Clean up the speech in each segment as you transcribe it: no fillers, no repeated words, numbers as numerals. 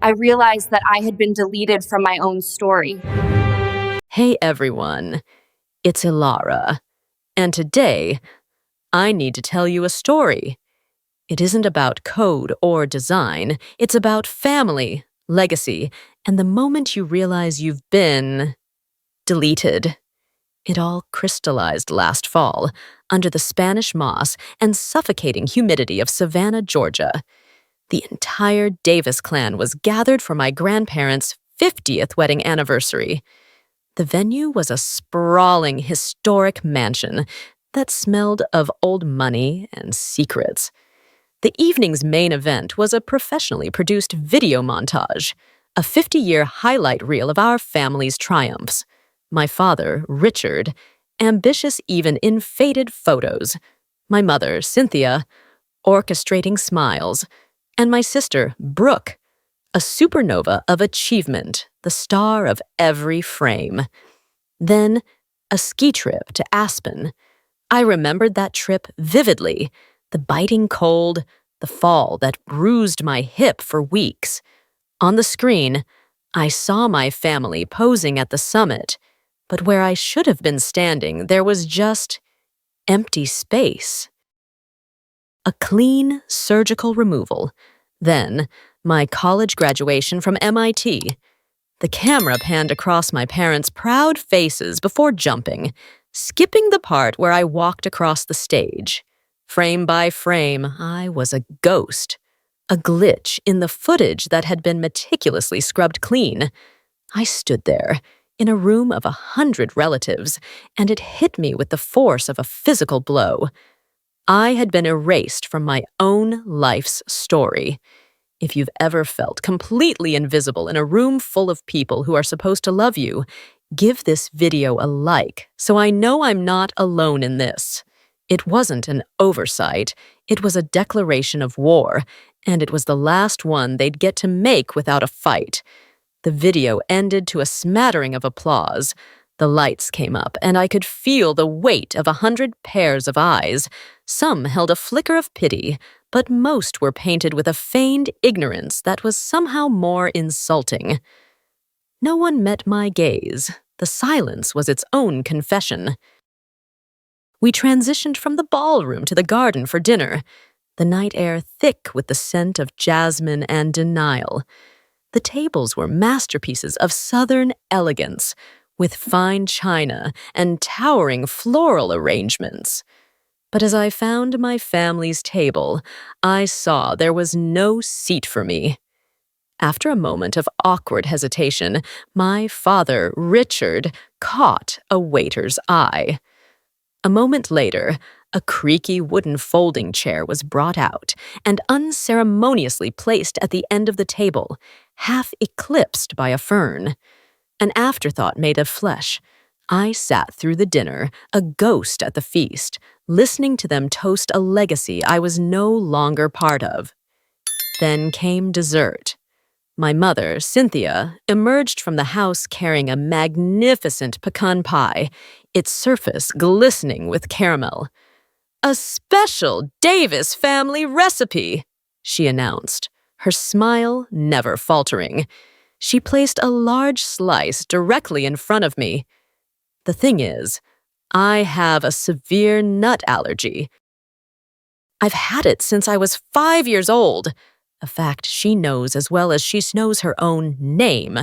I realized that I had been deleted from my own story. Hey everyone, it's Ilara, and today I need to tell you a story. It isn't about code or design, it's about family, legacy, and the moment you realize you've been deleted. It all crystallized last fall under the Spanish moss and suffocating humidity of Savannah, Georgia. The entire Davis clan was gathered for my grandparents' 50th wedding anniversary. The venue was a sprawling, historic mansion that smelled of old money and secrets. The evening's main event was a professionally produced video montage, a 50-year highlight reel of our family's triumphs. My father, Richard, ambitious even in faded photos. My mother, Cynthia, orchestrating smiles. And my sister, Brooke, a supernova of achievement, the star of every frame. Then, a ski trip to Aspen. I remembered that trip vividly, the biting cold, the fall that bruised my hip for weeks. On the screen, I saw my family posing at the summit, but where I should have been standing, there was just empty space. A clean surgical removal. Then, my college graduation from MIT. The camera panned across my parents' proud faces before jumping, skipping the part where I walked across the stage. Frame by frame, I was a ghost, a glitch in the footage that had been meticulously scrubbed clean. I stood there, in a room of 100 relatives, and it hit me with the force of a physical blow. I had been erased from my own life's story. If you've ever felt completely invisible in a room full of people who are supposed to love you, give this video a like so I know I'm not alone in this. It wasn't an oversight, it was a declaration of war, and it was the last one they'd get to make without a fight. The video ended to a smattering of applause. The lights came up, and I could feel the weight of 100 pairs of eyes. Some held a flicker of pity, but most were painted with a feigned ignorance that was somehow more insulting. No one met my gaze. The silence was its own confession. We transitioned from the ballroom to the garden for dinner, the night air thick with the scent of jasmine and denial. The tables were masterpieces of Southern elegance, with fine china and towering floral arrangements. But as I found my family's table, I saw there was no seat for me. After a moment of awkward hesitation, my father, Richard, caught a waiter's eye. A moment later, a creaky wooden folding chair was brought out and unceremoniously placed at the end of the table, half eclipsed by a fern. An afterthought made of flesh. I sat through the dinner, a ghost at the feast, listening to them toast a legacy I was no longer part of. Then came dessert. My mother, Cynthia, emerged from the house carrying a magnificent pecan pie, its surface glistening with caramel. "A special Davis family recipe," she announced, her smile never faltering. She placed a large slice directly in front of me. The thing is, I have a severe nut allergy. I've had it since I was 5 years old, a fact she knows as well as she knows her own name.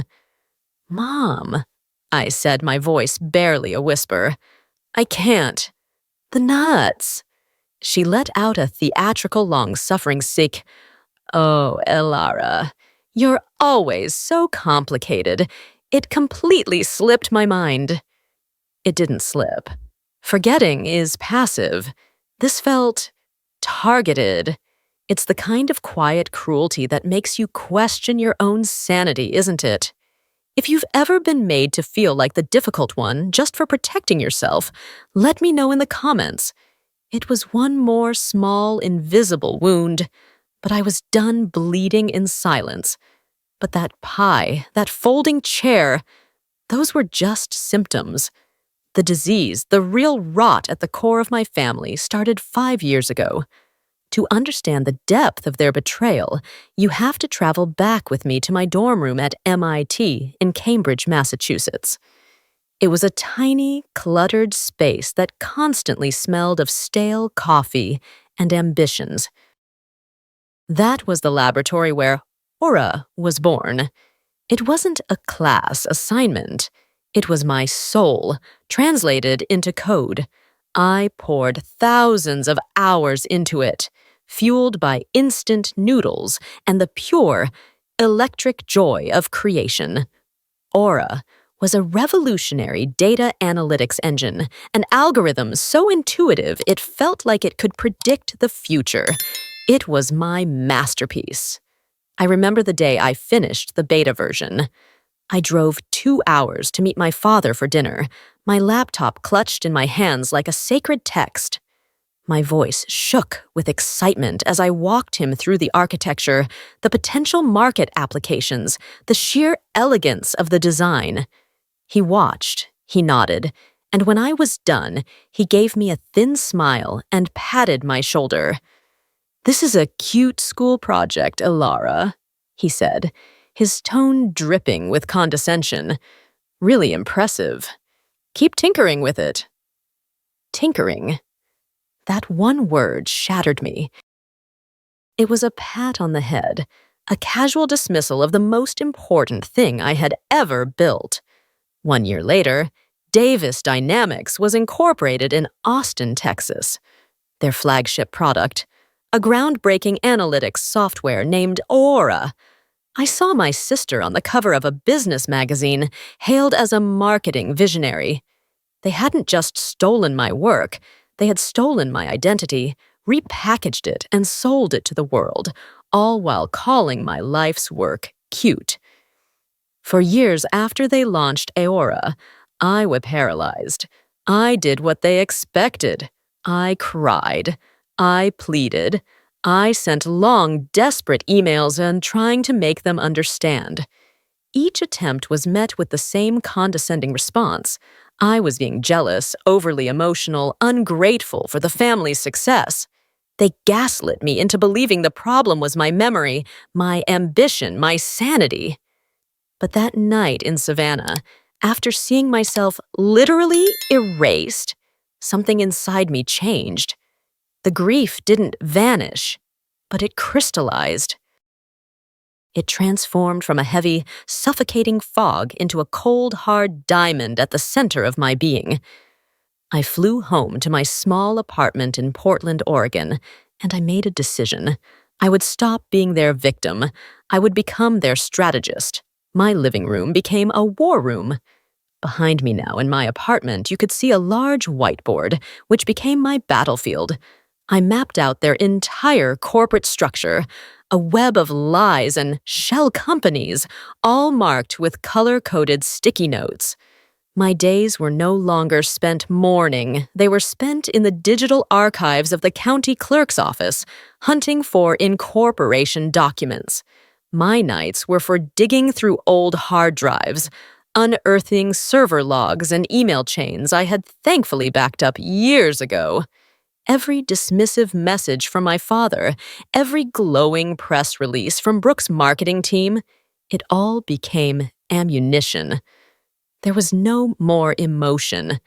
"Mom," I said, my voice barely a whisper. "I can't. The nuts." She let out a theatrical long-suffering sick. "Oh, Ilara, you're always so complicated. It completely slipped my mind." It didn't slip. Forgetting is passive. This felt targeted. It's the kind of quiet cruelty that makes you question your own sanity, isn't it? If you've ever been made to feel like the difficult one just for protecting yourself, let me know in the comments. It was one more small, invisible wound, but I was done bleeding in silence. But that pie, that folding chair, those were just symptoms. The disease, the real rot at the core of my family, started 5 years ago. To understand the depth of their betrayal, you have to travel back with me to my dorm room at MIT in Cambridge, Massachusetts. It was a tiny, cluttered space that constantly smelled of stale coffee and ambitions. That was the laboratory where Aura was born. It wasn't a class assignment. It was my soul, translated into code. I poured thousands of hours into it, fueled by instant noodles and the pure, electric joy of creation. Aura was a revolutionary data analytics engine, an algorithm so intuitive it felt like it could predict the future. It was my masterpiece. I remember the day I finished the beta version. I drove 2 hours to meet my father for dinner, my laptop clutched in my hands like a sacred text. My voice shook with excitement as I walked him through the architecture, the potential market applications, the sheer elegance of the design. He watched, he nodded, and when I was done, he gave me a thin smile and patted my shoulder. "This is a cute school project, Ilara," he said, his tone dripping with condescension. "Really impressive. Keep tinkering with it." Tinkering. That one word shattered me. It was a pat on the head, a casual dismissal of the most important thing I had ever built. 1 year later, Davis Dynamics was incorporated in Austin, Texas. Their flagship product, a groundbreaking analytics software named Aura. I saw my sister on the cover of a business magazine, hailed as a marketing visionary. They hadn't just stolen my work, they had stolen my identity, repackaged it, and sold it to the world, all while calling my life's work cute. For years after they launched Aura, I was paralyzed. I did what they expected. I cried. I pleaded. I sent long, desperate emails and trying to make them understand. Each attempt was met with the same condescending response. I was being jealous, overly emotional, ungrateful for the family's success. They gaslit me into believing the problem was my memory, my ambition, my sanity. But that night in Savannah, after seeing myself literally erased, something inside me changed. The grief didn't vanish, but it crystallized. It transformed from a heavy, suffocating fog into a cold, hard diamond at the center of my being. I flew home to my small apartment in Portland, Oregon, and I made a decision. I would stop being their victim. I would become their strategist. My living room became a war room. Behind me now in my apartment, you could see a large whiteboard, which became my battlefield. I mapped out their entire corporate structure, a web of lies and shell companies, all marked with color-coded sticky notes. My days were no longer spent mourning. They were spent in the digital archives of the county clerk's office, hunting for incorporation documents. My nights were for digging through old hard drives, unearthing server logs and email chains I had thankfully backed up years ago. Every dismissive message from my father, every glowing press release from Brooke's marketing team, it all became ammunition. There was no more emotion.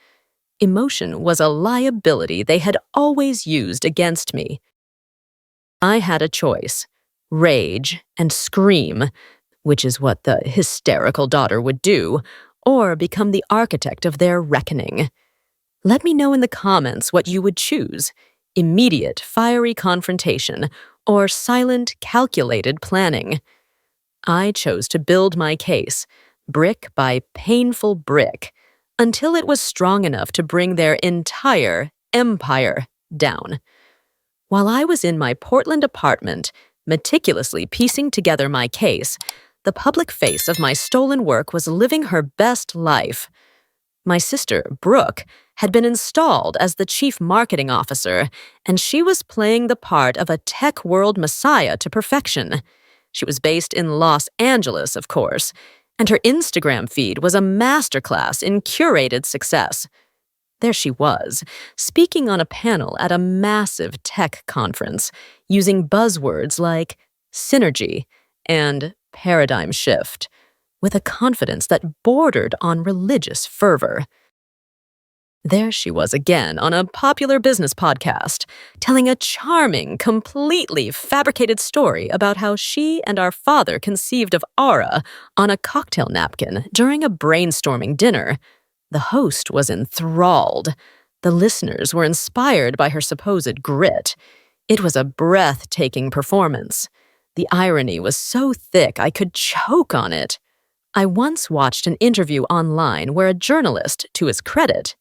Emotion was a liability they had always used against me. I had a choice: rage and scream, which is what the hysterical daughter would do, or become the architect of their reckoning. Let me know in the comments what you would choose: immediate, fiery confrontation, or silent, calculated planning. I chose to build my case, brick by painful brick, until it was strong enough to bring their entire empire down. While I was in my Portland apartment, meticulously piecing together my case, the public face of my stolen work was living her best life. My sister, Brooke, had been installed as the chief marketing officer, and she was playing the part of a tech world messiah to perfection. She was based in Los Angeles, of course, and her Instagram feed was a masterclass in curated success. There she was, speaking on a panel at a massive tech conference, using buzzwords like synergy and paradigm shift, with a confidence that bordered on religious fervor. There she was again on a popular business podcast, telling a charming, completely fabricated story about how she and our father conceived of Aura on a cocktail napkin during a brainstorming dinner. The host was enthralled. The listeners were inspired by her supposed grit. It was a breathtaking performance. The irony was so thick I could choke on it. I once watched an interview online where a journalist, to his credit,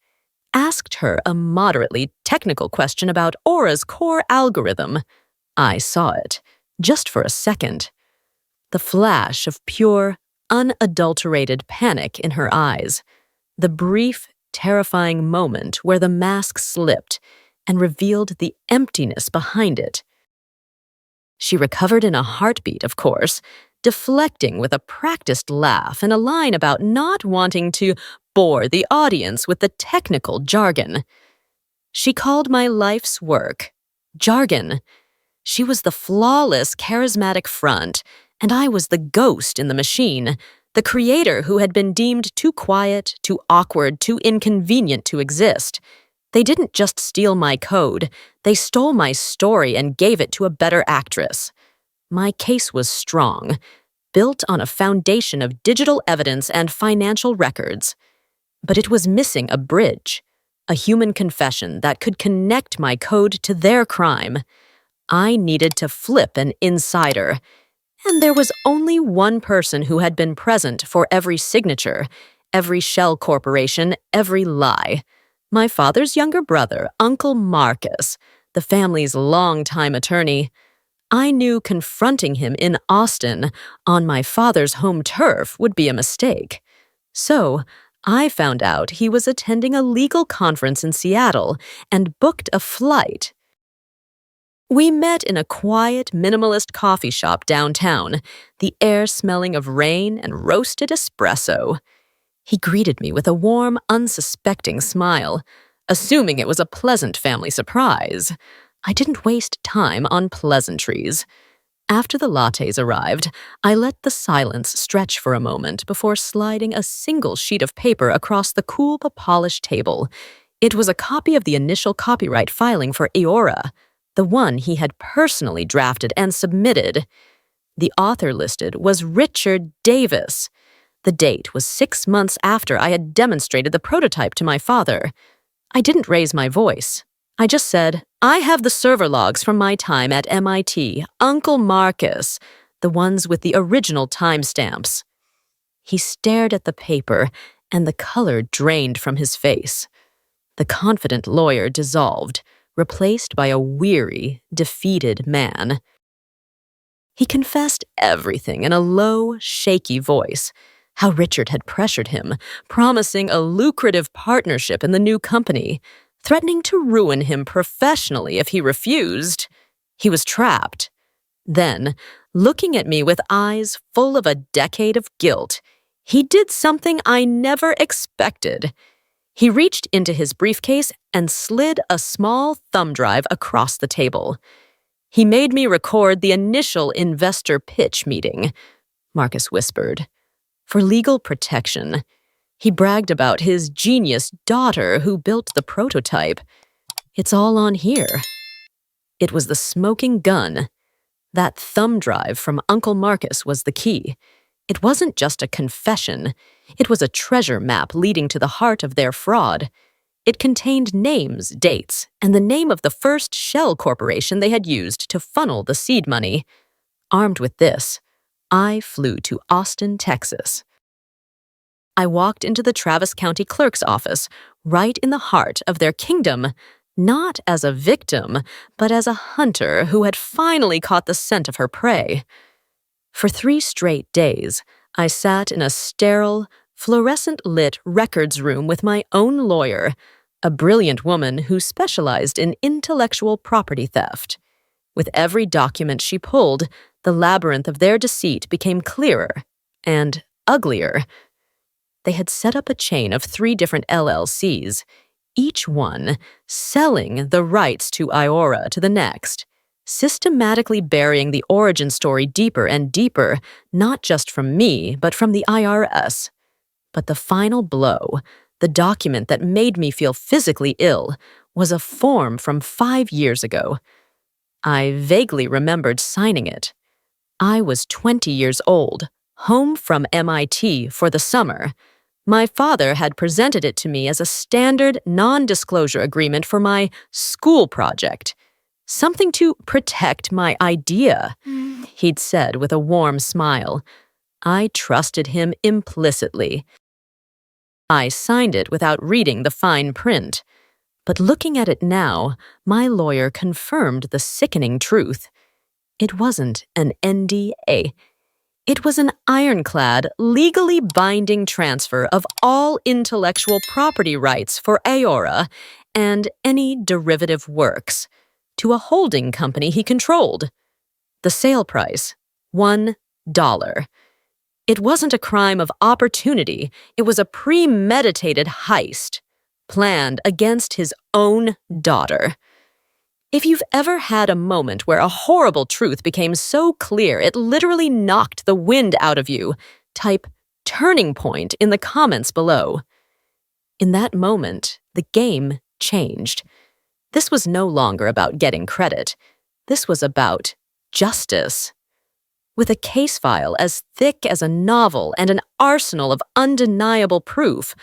asked her a moderately technical question about Aura's core algorithm. I saw it, just for a second. The flash of pure, unadulterated panic in her eyes. The brief, terrifying moment where the mask slipped and revealed the emptiness behind it. She recovered in a heartbeat, of course, deflecting with a practiced laugh and a line about not wanting to bore the audience with the technical jargon. She called my life's work jargon. She was the flawless, charismatic front, and I was the ghost in the machine, the creator who had been deemed too quiet, too awkward, too inconvenient to exist. They didn't just steal my code, they stole my story and gave it to a better actress. My case was strong, built on a foundation of digital evidence and financial records. But it was missing a bridge, a human confession that could connect my code to their crime. I needed to flip an insider, and there was only one person who had been present for every signature, every shell corporation, every lie. My father's younger brother, Uncle Marcus, the family's longtime attorney. I knew confronting him in Austin, on my father's home turf, would be a mistake. So, I found out he was attending a legal conference in Seattle and booked a flight. We met in a quiet, minimalist coffee shop downtown, the air smelling of rain and roasted espresso. He greeted me with a warm, unsuspecting smile, assuming it was a pleasant family surprise. I didn't waste time on pleasantries. After the lattes arrived, I let the silence stretch for a moment before sliding a single sheet of paper across the cool, polished table. It was a copy of the initial copyright filing for Aura, the one he had personally drafted and submitted. The author listed was Richard Davis. The date was 6 months after I had demonstrated the prototype to my father. I didn't raise my voice. I just said, I have the server logs from my time at MIT, Uncle Marcus, the ones with the original timestamps. He stared at the paper, and the color drained from his face. The confident lawyer dissolved, replaced by a weary, defeated man. He confessed everything in a low, shaky voice, how Richard had pressured him, promising a lucrative partnership in the new company, threatening to ruin him professionally if he refused. He was trapped. Then, looking at me with eyes full of a decade of guilt, he did something I never expected. He reached into his briefcase and slid a small thumb drive across the table. He made me record the initial investor pitch meeting, Marcus whispered. For legal protection. He bragged about his genius daughter who built the prototype. It's all on here. It was the smoking gun. That thumb drive from Uncle Marcus was the key. It wasn't just a confession. It was a treasure map leading to the heart of their fraud. It contained names, dates, and the name of the first shell corporation they had used to funnel the seed money. Armed with this, I flew to Austin, Texas. I walked into the Travis County Clerk's office, right in the heart of their kingdom, not as a victim, but as a hunter who had finally caught the scent of her prey. For 3 straight days, I sat in a sterile, fluorescent-lit records room with my own lawyer, a brilliant woman who specialized in intellectual property theft. With every document she pulled, the labyrinth of their deceit became clearer and uglier. They had set up a chain of 3 different LLCs, each one selling the rights to Aura to the next, systematically burying the origin story deeper and deeper, not just from me, but from the IRS. But the final blow, the document that made me feel physically ill, was a form from 5 years ago. I vaguely remembered signing it. I was 20 years old, home from MIT for the summer. My father had presented it to me as a standard non-disclosure agreement for my school project. Something to protect my idea, he'd said with a warm smile. I trusted him implicitly. I signed it without reading the fine print. But looking at it now, my lawyer confirmed the sickening truth. It wasn't an NDA. It was an ironclad, legally binding transfer of all intellectual property rights for Aora and any derivative works to a holding company he controlled. The sale price, $1. It wasn't a crime of opportunity, it was a premeditated heist, planned against his own daughter. If you've ever had a moment where a horrible truth became so clear it literally knocked the wind out of you, type turning point in the comments below. In that moment, the game changed. This was no longer about getting credit. This was about justice. With a case file as thick as a novel and an arsenal of undeniable proof,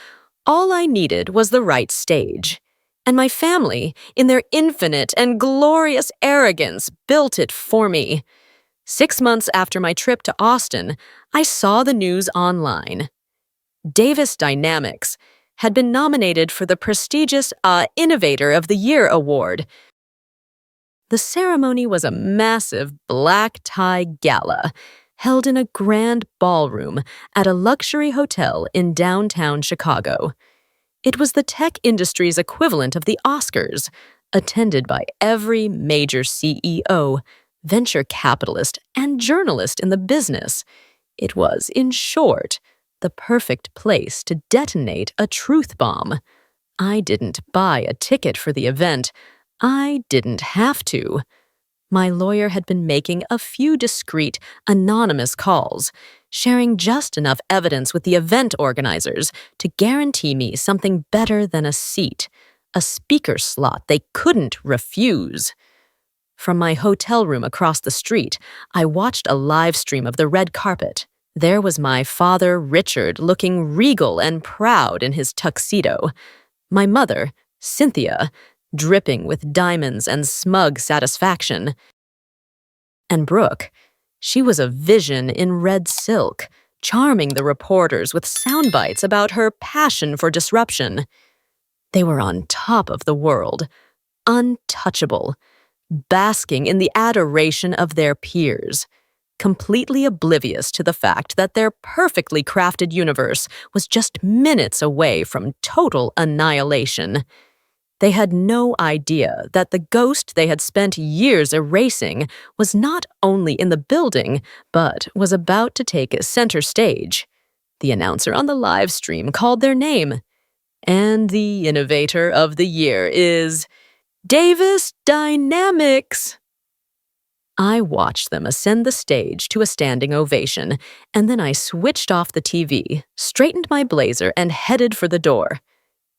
all I needed was the right stage. And my family, in their infinite and glorious arrogance, built it for me. 6 months after my trip to Austin, I saw the news online. Davis Dynamics had been nominated for the prestigious Innovator of the Year award. The ceremony was a massive black-tie gala held in a grand ballroom at a luxury hotel in downtown Chicago. It was the tech industry's equivalent of the Oscars, attended by every major CEO, venture capitalist, and journalist in the business. It was, in short, the perfect place to detonate a truth bomb. I didn't buy a ticket for the event. I didn't have to. My lawyer had been making a few discreet, anonymous calls, sharing just enough evidence with the event organizers to guarantee me something better than a seat, a speaker slot they couldn't refuse. From my hotel room across the street, I watched a live stream of the red carpet. There was my father, Richard, looking regal and proud in his tuxedo. My mother, Cynthia, dripping with diamonds and smug satisfaction. And Brooke, she was a vision in red silk, charming the reporters with sound bites about her passion for disruption. They were on top of the world, untouchable, basking in the adoration of their peers, completely oblivious to the fact that their perfectly crafted universe was just minutes away from total annihilation. They had no idea that the ghost they had spent years erasing was not only in the building, but was about to take center stage. The announcer on the live stream called their name. And the Innovator of the Year is Davis Dynamics. I watched them ascend the stage to a standing ovation, and then I switched off the TV, straightened my blazer, and headed for the door.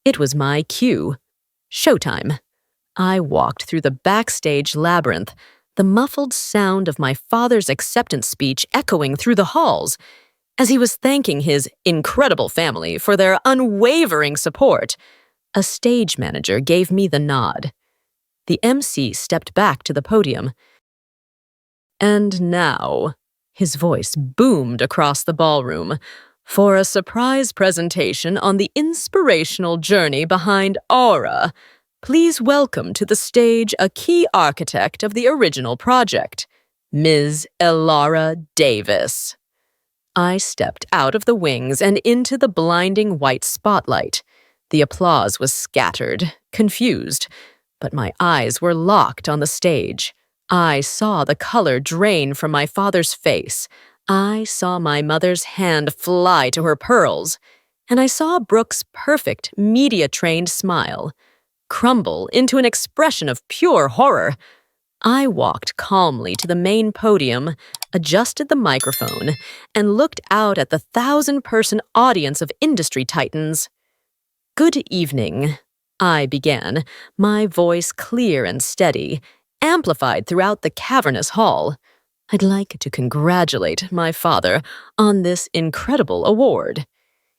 It was my cue. Showtime. I walked through the backstage labyrinth, the muffled sound of my father's acceptance speech echoing through the halls. As he was thanking his incredible family for their unwavering support, a stage manager gave me the nod. The MC stepped back to the podium. And now, his voice boomed across the ballroom, for a surprise presentation on the inspirational journey behind Aura, please welcome to the stage a key architect of the original project, Ms. Elara Davis. I stepped out of the wings and into the blinding white spotlight. The applause was scattered, confused, but my eyes were locked on the stage. I saw the color drain from my father's face. I saw my mother's hand fly to her pearls, and I saw Brooke's perfect, media-trained smile crumble into an expression of pure horror. I walked calmly to the main podium, adjusted the microphone, and looked out at the 1,000-person audience of industry titans. "Good evening," I began, my voice clear and steady, amplified throughout the cavernous hall. "I'd like to congratulate my father on this incredible award."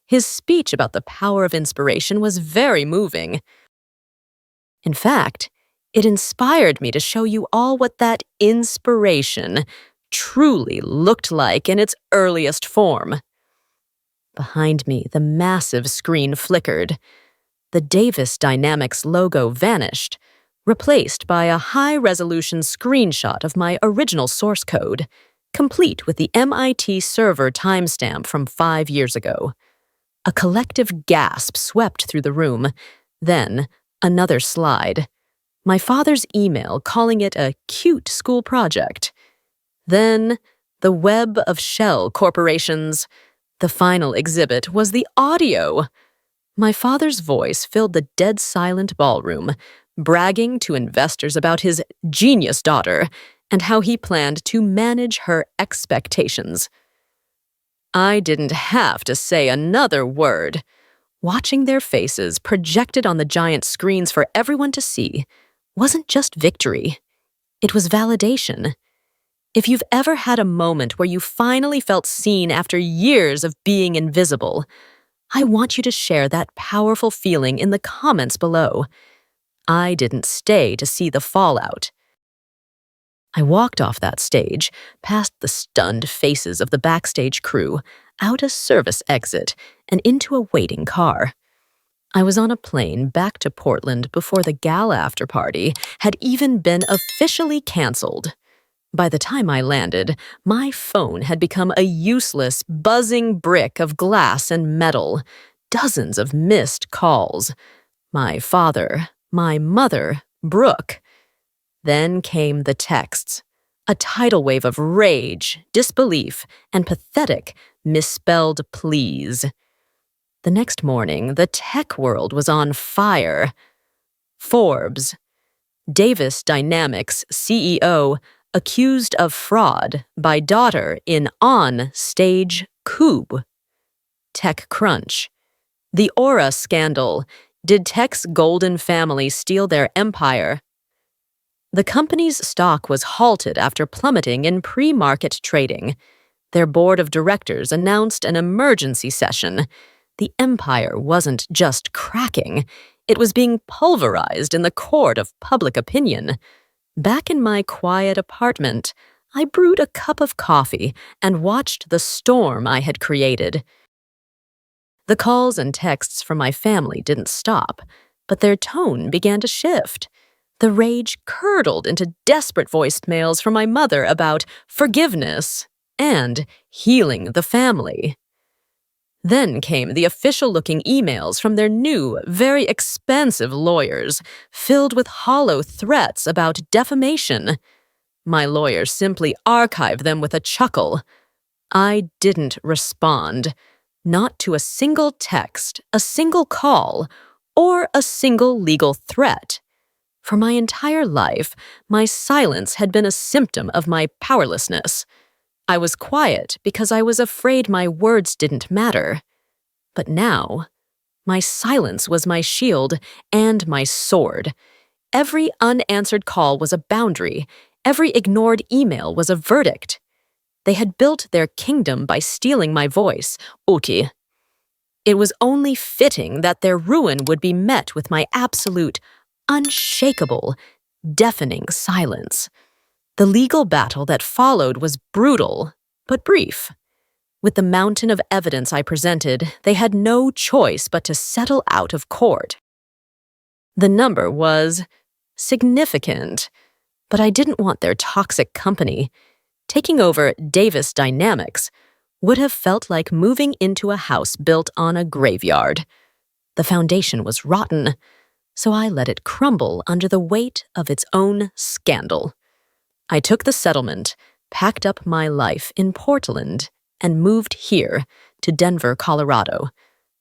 His speech about the power of inspiration was very moving. In fact, it inspired me to show you all what that inspiration truly looked like in its earliest form. Behind me, the massive screen flickered. The Davis Dynamics logo vanished, replaced by a high-resolution screenshot of my original source code, complete with the MIT server timestamp from 5 years ago. A collective gasp swept through the room, then another slide. My father's email calling it a cute school project. Then the web of shell corporations. The final exhibit was the audio. My father's voice filled the dead-silent ballroom, bragging to investors about his genius daughter and how he planned to manage her expectations. I didn't have to say another word. Watching their faces projected on the giant screens for everyone to see wasn't just victory. It was validation. If you've ever had a moment where you finally felt seen after years of being invisible, I want you to share that powerful feeling in the comments below. I didn't stay to see the fallout. I walked off that stage, past the stunned faces of the backstage crew, out a service exit, and into a waiting car. I was on a plane back to Portland before the gala after party had even been officially canceled. By the time I landed, my phone had become a useless, buzzing brick of glass and metal, dozens of missed calls. My father, my mother, Brooke. Then came the texts, a tidal wave of rage, disbelief, and pathetic, misspelled pleas. The next morning, the tech world was on fire. Forbes, Davis Dynamics CEO accused of fraud by daughter in on-stage coup. TechCrunch, the Aura scandal. Did Tech's golden family steal their empire? The company's stock was halted after plummeting in pre-market trading. Their board of directors announced an emergency session. The empire wasn't just cracking, it was being pulverized in the court of public opinion. Back in my quiet apartment, I brewed a cup of coffee and watched the storm I had created. The calls and texts from my family didn't stop, but their tone began to shift. The rage curdled into desperate voicemails from my mother about forgiveness and healing the family. Then came the official-looking emails from their new, very expensive lawyers, filled with hollow threats about defamation. My lawyer simply archived them with a chuckle. I didn't respond, not to a single text, a single call, or a single legal threat. For my entire life, my silence had been a symptom of my powerlessness. I was quiet because I was afraid my words didn't matter. But now, my silence was my shield and my sword. Every unanswered call was a boundary. Every ignored email was a verdict. They had built their kingdom by stealing my voice, Uti. It was only fitting that their ruin would be met with my absolute, unshakable, deafening silence. The legal battle that followed was brutal, but brief. With the mountain of evidence I presented, they had no choice but to settle out of court. The number was significant, but I didn't want their toxic company. Taking over Davis Dynamics would have felt like moving into a house built on a graveyard. The foundation was rotten, so I let it crumble under the weight of its own scandal. I took the settlement, packed up my life in Portland, and moved here to Denver, Colorado.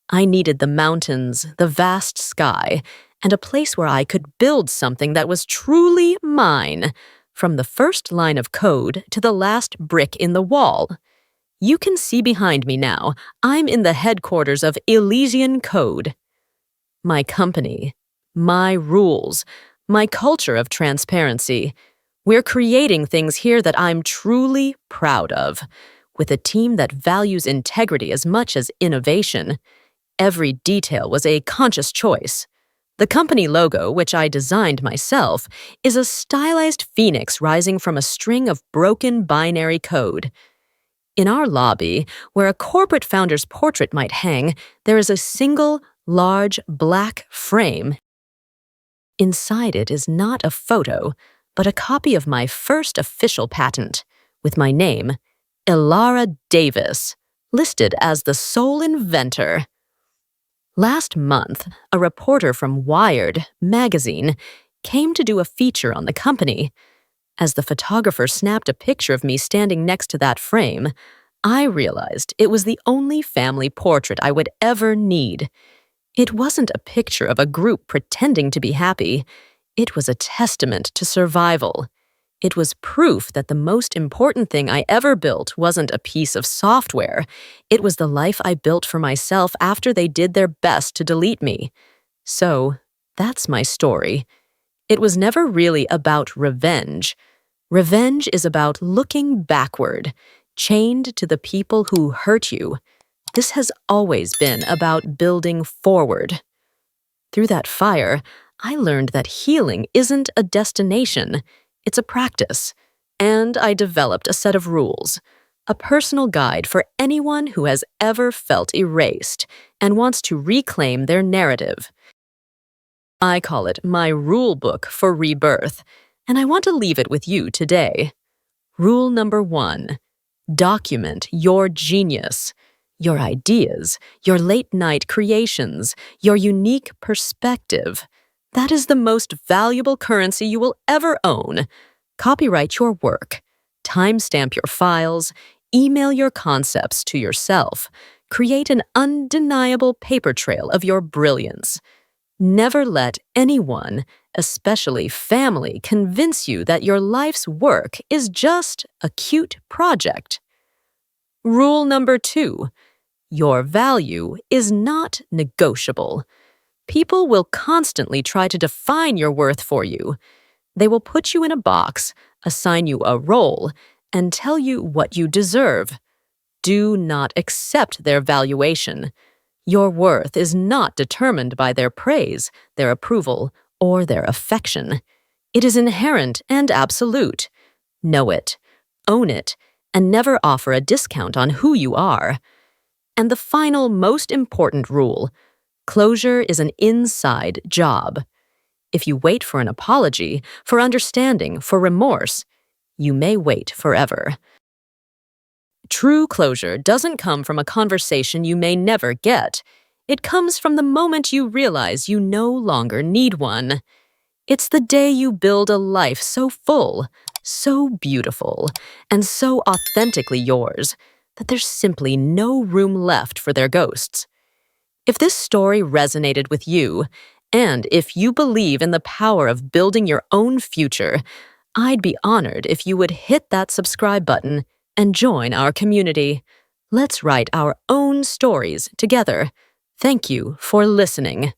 I needed the mountains, the vast sky, and a place where I could build something that was truly mine, from the first line of code to the last brick in the wall. You can see behind me now, I'm in the headquarters of Elysian Code. My company, my rules, my culture of transparency. We're creating things here that I'm truly proud of, with a team that values integrity as much as innovation. Every detail was a conscious choice. The company logo, which I designed myself, is a stylized phoenix rising from a string of broken binary code. In our lobby, where a corporate founder's portrait might hang, there is a single, large, black frame. Inside it is not a photo, but a copy of my first official patent, with my name, Elara Davis, listed as the sole inventor. Last month, a reporter from Wired magazine came to do a feature on the company. As the photographer snapped a picture of me standing next to that frame, I realized it was the only family portrait I would ever need. It wasn't a picture of a group pretending to be happy. It was a testament to survival. It was proof that the most important thing I ever built wasn't a piece of software. It was the life I built for myself after they did their best to delete me. So, that's my story. It was never really about revenge. Revenge is about looking backward, chained to the people who hurt you. This has always been about building forward. Through that fire, I learned that healing isn't a destination, it's a practice. And I developed a set of rules, a personal guide for anyone who has ever felt erased and wants to reclaim their narrative. I call it my rule book for rebirth, and I want to leave it with you today. Rule number 1, document your genius. Your ideas, your late-night creations, your unique perspective. That is the most valuable currency you will ever own. Copyright your work, timestamp your files, email your concepts to yourself, create an undeniable paper trail of your brilliance. Never let anyone, especially family, convince you that your life's work is just a cute project. Rule number 2. Your value is not negotiable. People will constantly try to define your worth for you. They will put you in a box, assign you a role, and tell you what you deserve. Do not accept their valuation. Your worth is not determined by their praise, their approval, or their affection. It is inherent and absolute. Know it, own it, and never offer a discount on who you are. And the final, most important rule, closure is an inside job. If you wait for an apology, for understanding, for remorse, you may wait forever. True closure doesn't come from a conversation you may never get. It comes from the moment you realize you no longer need one. It's the day you build a life so full, so beautiful, and so authentically yours that there's simply no room left for their ghosts. If this story resonated with you, and if you believe in the power of building your own future, I'd be honored if you would hit that subscribe button and join our community. Let's write our own stories together. Thank you for listening.